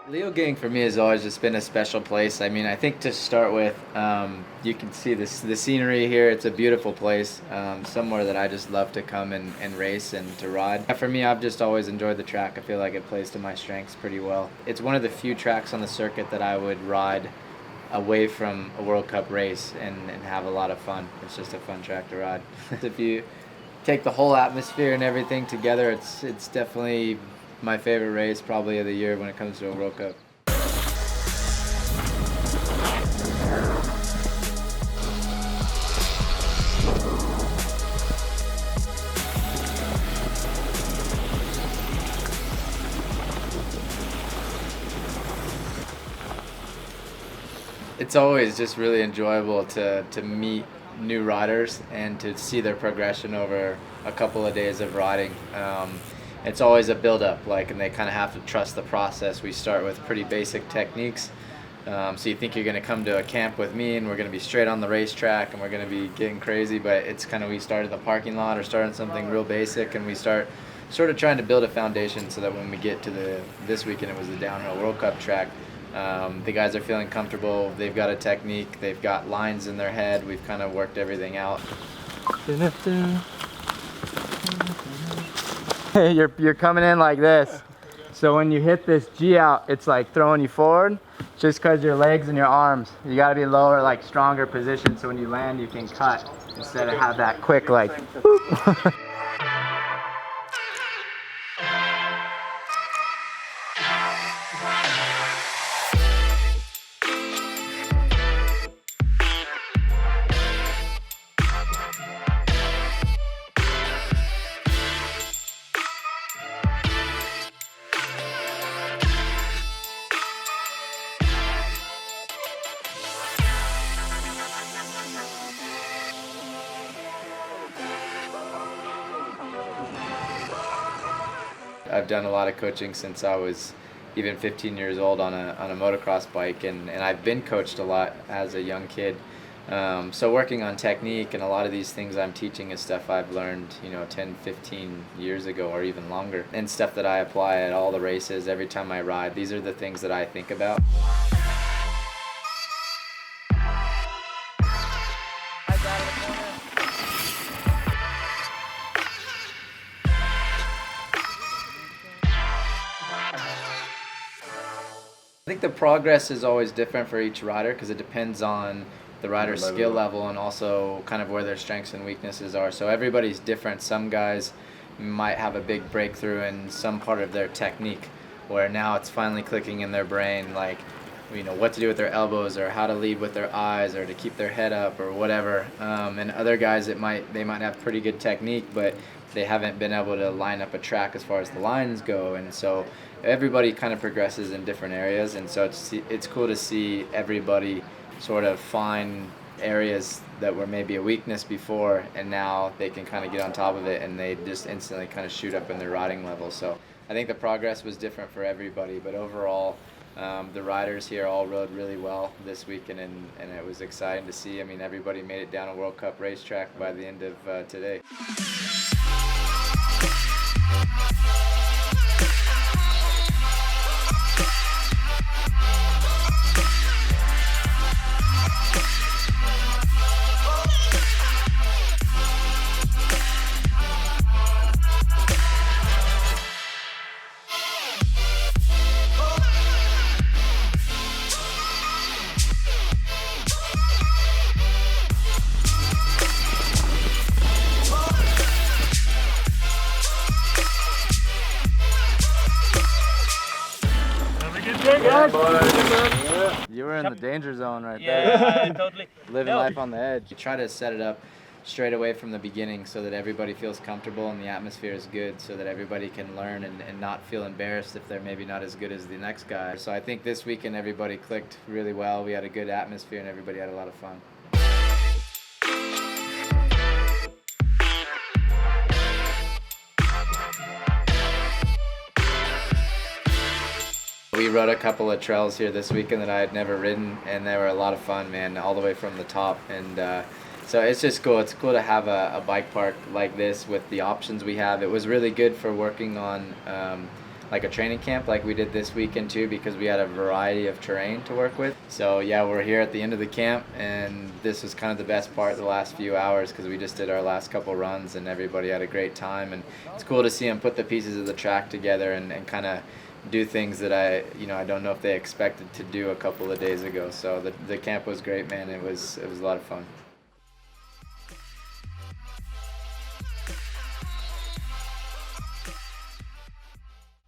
Leogang for me has always just been a special place. I mean, I think to start with, you can see the scenery here. It's a beautiful place, somewhere that I just love to come and race and to ride. For me, I've just always enjoyed the track. I feel like it plays to my strengths pretty well. It's one of the few tracks on the circuit that I would ride away from a World Cup race and have a lot of fun. It's just a fun track to ride. If you take the whole atmosphere and everything together, it's definitely my favorite race probably of the year when it comes to a World Cup. It's always just really enjoyable to meet new riders and to see their progression over a couple of days of riding. It's always a build-up, and they kind of have to trust the process. We start with pretty basic techniques. So you think you're going to come to a camp with me and we're going to be straight on the racetrack and we're going to be getting crazy, but it's kind of, we start at the parking lot or start on something real basic, and we start sort of trying to build a foundation so that when we get to this weekend, it was the Downhill World Cup track, the guys are feeling comfortable, they've got a technique, they've got lines in their head, we've kind of worked everything out. You're coming in like this. So when you hit this G out, it's like throwing you forward just because your legs and your arms. You got to be lower, stronger position, so when you land, you can cut instead of have that quick whoop. I've done a lot of coaching since I was even 15 years old on a motocross bike, and I've been coached a lot as a young kid. So working on technique and a lot of these things I'm teaching is stuff I've learned 10, 15 years ago or even longer, and stuff that I apply at all the races every time I ride. These are the things that I think about. I think the progress is always different for each rider because it depends on the rider's skill level and also kind of where their strengths and weaknesses are. So everybody's different. Some guys might have a big breakthrough in some part of their technique where now it's finally clicking in their brain, what to do with their elbows or how to lead with their eyes or to keep their head up or whatever. And other guys, they might have pretty good technique, but they haven't been able to line up a track as far as the lines go. And so everybody kind of progresses in different areas, and so it's cool to see everybody sort of find areas that were maybe a weakness before, and now they can kind of get on top of it and they just instantly kind of shoot up in their riding level. So I think the progress was different for everybody, but overall the riders here all rode really well this weekend, and it was exciting to see. I mean, everybody made it down a World Cup racetrack by the end of today. You were in the danger zone right there. Yeah, totally. Living life on the edge. You try to set it up straight away from the beginning so that everybody feels comfortable and the atmosphere is good so that everybody can learn and not feel embarrassed if they're maybe not as good as the next guy. So I think this weekend everybody clicked really well. We had a good atmosphere and everybody had a lot of fun. We rode a couple of trails here this weekend that I had never ridden, and they were a lot of fun, man, all the way from the top. And so it's just cool. It's cool to have a bike park like this with the options we have. It was really good for working on like a training camp like we did this weekend too, because we had a variety of terrain to work with. So yeah, we're here at the end of the camp, and this was kind of the best part of the last few hours because we just did our last couple runs and everybody had a great time. And it's cool to see them put the pieces of the track together and kind of do things that I don't know if they expected to do a couple of days ago. So the camp was great, man. It was a lot of fun.